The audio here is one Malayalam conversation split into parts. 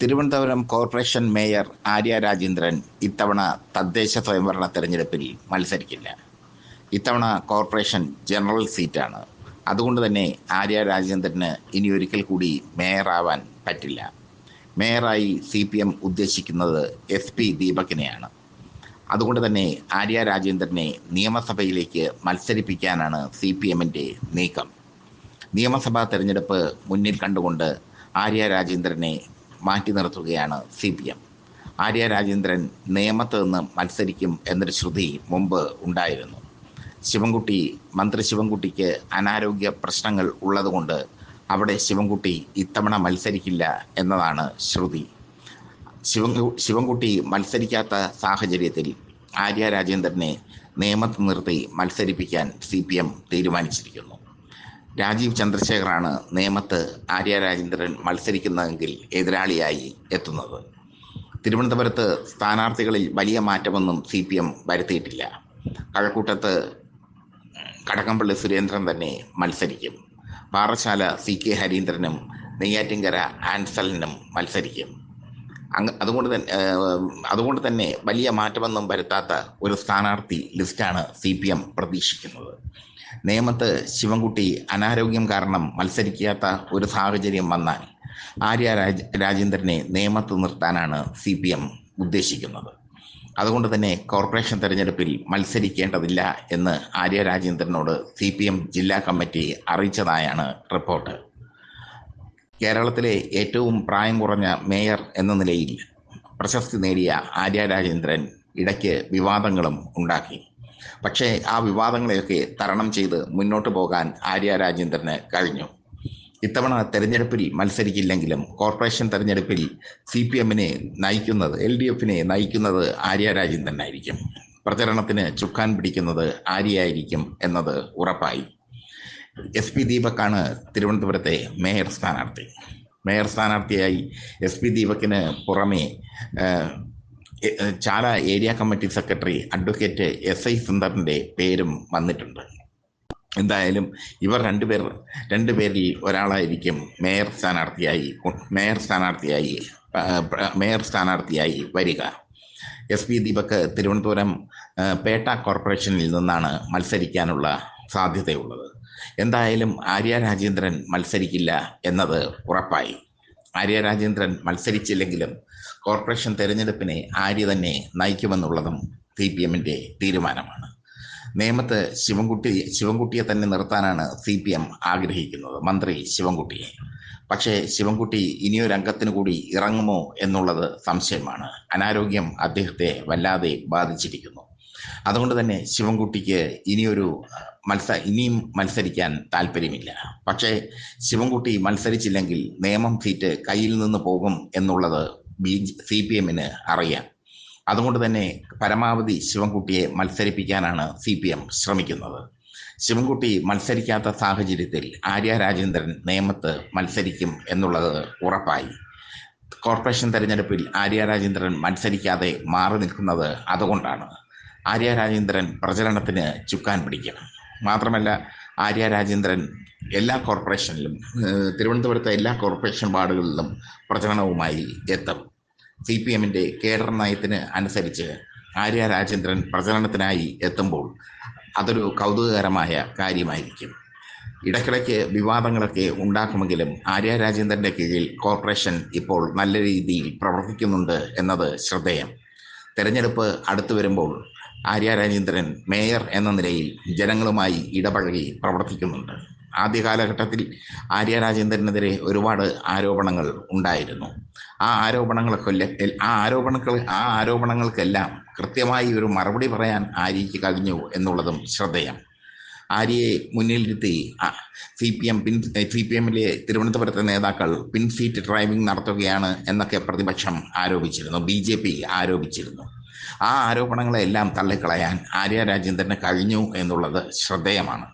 തിരുവനന്തപുരം കോർപ്പറേഷൻ മേയർ ആര്യ രാജേന്ദ്രൻ ഇത്തവണ തദ്ദേശ സ്വയംഭരണ തെരഞ്ഞെടുപ്പിൽ മത്സരിക്കില്ല. ഇത്തവണ കോർപ്പറേഷൻ ജനറൽ സീറ്റാണ്. അതുകൊണ്ട് തന്നെ ആര്യ രാജേന്ദ്രന് ഇനി ഒരിക്കൽ കൂടി മേയറാവാൻ പറ്റില്ല. മേയറായി CPM ഉദ്ദേശിക്കുന്നത് SP ദീപകിനെയാണ്. അതുകൊണ്ട് തന്നെ ആര്യ രാജേന്ദ്രനെ നിയമസഭയിലേക്ക് മത്സരിപ്പിക്കാനാണ് CPMൻ്റെ നീക്കം. നിയമസഭാ തെരഞ്ഞെടുപ്പ് മുന്നിൽ കണ്ടുകൊണ്ട് ആര്യ രാജേന്ദ്രനെ മാറ്റി നിർത്തുകയാണ് CPM. ആര്യ രാജേന്ദ്രൻ നേമത്ത് നിന്ന് മത്സരിക്കും എന്നൊരു ശ്രുതി മുമ്പ് ഉണ്ടായിരുന്നു. മന്ത്രി ശിവൻകുട്ടിക്ക് അനാരോഗ്യ പ്രശ്നങ്ങൾ ഉള്ളതുകൊണ്ട് അവിടെ ശിവൻകുട്ടി ഇത്തവണ മത്സരിക്കില്ല എന്നതാണ് ശ്രുതി. ശിവൻകുട്ടി മത്സരിക്കാത്ത സാഹചര്യത്തിൽ ആര്യ രാജേന്ദ്രനെ നേമത്ത് നിർത്തി മത്സരിപ്പിക്കാൻ CPM തീരുമാനിച്ചിരിക്കുന്നു. രാജീവ് ചന്ദ്രശേഖറാണ് നേമത്ത് ആര്യ രാജേന്ദ്രൻ മത്സരിക്കുന്നതെങ്കിൽ എതിരാളിയായി എത്തുന്നത്. തിരുവനന്തപുരത്ത് സ്ഥാനാർത്ഥികളിൽ വലിയ മാറ്റമൊന്നും CPM വരുത്തിയിട്ടില്ല. കഴക്കൂട്ടത്ത് കടകംപള്ളി സുരേന്ദ്രൻ തന്നെ മത്സരിക്കും. പാറശാല CK ഹരീന്ദ്രനും നെയ്യാറ്റിൻകര ആൻസലിനും മത്സരിക്കും. അതുകൊണ്ട് തന്നെ വലിയ മാറ്റമൊന്നും വരുത്താത്ത ഒരു സ്ഥാനാർത്ഥി ലിസ്റ്റാണ് CPM പ്രതീക്ഷിക്കുന്നത്. നേമത്ത് ശിവൻകുട്ടി അനാരോഗ്യം കാരണം മത്സരിക്കാത്ത ഒരു സാഹചര്യം വന്നാൽ ആര്യ രാജേന്ദ്രനെ നേമത്ത് നിർത്താനാണ് CPM ഉദ്ദേശിക്കുന്നത്. അതുകൊണ്ട് തന്നെ കോർപ്പറേഷൻ തെരഞ്ഞെടുപ്പിൽ മത്സരിക്കേണ്ടതില്ല എന്ന് ആര്യ രാജേന്ദ്രനോട് CPM ജില്ലാ കമ്മിറ്റി അറിയിച്ചതായാണ് റിപ്പോർട്ട്. കേരളത്തിലെ ഏറ്റവും പ്രായം കുറഞ്ഞ മേയർ എന്ന നിലയിൽ പ്രശസ്തി നേടിയ ആര്യ രാജേന്ദ്രൻ ഇടയ്ക്ക് വിവാദങ്ങളും ഉണ്ടാക്കി. പക്ഷേ ആ വിവാദങ്ങളെയൊക്കെ തരണം ചെയ്ത് മുന്നോട്ട് പോകാൻ ആര്യ രാജേന്ദ്രന് കഴിഞ്ഞു. ഇത്തവണ തെരഞ്ഞെടുപ്പിൽ മത്സരിക്കില്ലെങ്കിലും കോർപ്പറേഷൻ തെരഞ്ഞെടുപ്പിൽ CPMനെ നയിക്കുന്നത്, LDFനെ നയിക്കുന്നത് ആര്യ രാജേന്ദ്രനായിരിക്കും. പ്രചരണത്തിന് ചുക്കാൻ പിടിക്കുന്നത് ആര്യയായിരിക്കും എന്നത് ഉറപ്പായി. SP ദീപക്കാണ് തിരുവനന്തപുരത്തെ മേയർ സ്ഥാനാർത്ഥിയായി SP ദീപക്കിന് പുറമെ Chala area committee secretary advocate SI സുന്ദറിൻ്റെ പേരും വന്നിട്ടുണ്ട്. എന്തായാലും ഇവർ രണ്ടുപേരിൽ ഒരാളായിരിക്കും മേയർ സ്ഥാനാർത്ഥിയായി വരിക. SP ദീപക് തിരുവനന്തപുരം പേട്ട കോർപ്പറേഷനിൽ നിന്നാണ് മത്സരിക്കാനുള്ള സാധ്യതയുള്ളത്. എന്തായാലും ആര്യ രാജേന്ദ്രൻ മത്സരിക്കില്ല എന്നത് ഉറപ്പായി. ആര്യ രാജേന്ദ്രൻ മത്സരിച്ചില്ലെങ്കിലും കോർപ്പറേഷൻ തെരഞ്ഞെടുപ്പിനെ ആര്യ തന്നെ നയിക്കുമെന്നുള്ളതും CPMൻ്റെ തീരുമാനമാണ്. നേമത്ത് ശിവൻകുട്ടിയെ തന്നെ നിർത്താനാണ് CPM ആഗ്രഹിക്കുന്നത്, മന്ത്രി ശിവൻകുട്ടിയെ. പക്ഷേ ശിവൻകുട്ടി ഇനിയൊരംഗത്തിന് കൂടി ഇറങ്ങുമോ എന്നുള്ളത് സംശയമാണ്. അനാരോഗ്യം അദ്ദേഹത്തെ വല്ലാതെ ബാധിച്ചിരിക്കുന്നു. അതുകൊണ്ട് തന്നെ ശിവൻകുട്ടിക്ക് ഇനിയും മത്സരിക്കാൻ താല്പര്യമില്ല. പക്ഷേ ശിവൻകുട്ടി മത്സരിച്ചില്ലെങ്കിൽ നേമം സീറ്റ് കയ്യിൽ നിന്ന് പോകും എന്നുള്ളത് CPMന് അറിയാം. അതുകൊണ്ട് തന്നെ പരമാവധി ശിവൻകുട്ടിയെ മത്സരിപ്പിക്കാനാണ് CPM ശ്രമിക്കുന്നത്. ശിവൻകുട്ടി മത്സരിക്കാത്ത സാഹചര്യത്തിൽ ആര്യ രാജേന്ദ്രൻ നേമത്ത് മത്സരിക്കും എന്നുള്ളത് ഉറപ്പായി. കോർപ്പറേഷൻ തെരഞ്ഞെടുപ്പിൽ ആര്യ രാജേന്ദ്രൻ മത്സരിക്കാതെ മാറി നിൽക്കുന്നത് അതുകൊണ്ടാണ്. ആര്യ രാജേന്ദ്രൻ പ്രചരണത്തിന് ചുക്കാൻ പിടിക്കും. മാത്രമല്ല, ആര്യ രാജേന്ദ്രൻ എല്ലാ കോർപ്പറേഷനിലും, തിരുവനന്തപുരത്തെ എല്ലാ കോർപ്പറേഷൻ വാർഡുകളിലും പ്രചരണവുമായി എത്തും. CPMൻ്റെ കേഡർ നയത്തിന് അനുസരിച്ച് ആര്യ രാജേന്ദ്രൻ പ്രചരണത്തിനായി എത്തുമ്പോൾ അതൊരു കൗതുകകരമായ കാര്യമായിരിക്കും. ഇടയ്ക്കിടയ്ക്ക് വിവാദങ്ങളൊക്കെ ഉണ്ടാക്കുമെങ്കിലും ആര്യ രാജേന്ദ്രൻ്റെ കീഴിൽ കോർപ്പറേഷൻ ഇപ്പോൾ നല്ല രീതിയിൽ പ്രവർത്തിക്കുന്നുണ്ട് എന്നത് ശ്രദ്ധേയം. തെരഞ്ഞെടുപ്പ് അടുത്തു വരുമ്പോൾ ആര്യ രാജേന്ദ്രൻ മേയർ എന്ന നിലയിൽ ജനങ്ങളുമായി ഇടപഴകി പ്രവർത്തിക്കുന്നുണ്ട്. ആദ്യ കാലഘട്ടത്തിൽ ആര്യ രാജേന്ദ്രനെതിരെ ഒരുപാട് ആരോപണങ്ങൾ ഉണ്ടായിരുന്നു. ആ ആരോപണങ്ങൾക്കെല്ലാം കൃത്യമായി ഒരു മറുപടി പറയാൻ ആര്യയ്ക്ക് കഴിഞ്ഞു എന്നുള്ളതും ശ്രദ്ധേയം. ആര്യയെ മുന്നിലിരുത്തി CPMലെ തിരുവനന്തപുരത്തെ നേതാക്കൾ പിൻസീറ്റ് ഡ്രൈവിംഗ് നടത്തുകയാണ് എന്നൊക്കെ പ്രതിപക്ഷം ആരോപിച്ചിരുന്നു, BJP ആരോപിച്ചിരുന്നു. ആ ആരോപണങ്ങളെല്ലാം തള്ളിക്കളയാൻ ആര്യ രാജേന്ദ്രന് കഴിഞ്ഞു എന്നുള്ളത് ശ്രദ്ധേയമാണ്.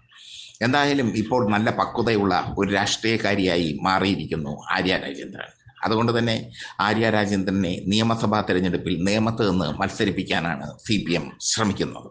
എന്തായാലും ഇപ്പോൾ നല്ല പക്വതയുള്ള ഒരു രാഷ്ട്രീയക്കാരിയായി മാറിയിരിക്കുന്നു ആര്യ രാജേന്ദ്രൻ. അതുകൊണ്ട് തന്നെ ആര്യ രാജേന്ദ്രനെ നിയമസഭാ തെരഞ്ഞെടുപ്പിൽ നേമത്ത് നിന്ന് മത്സരിപ്പിക്കാനാണ് CPM ശ്രമിക്കുന്നത്.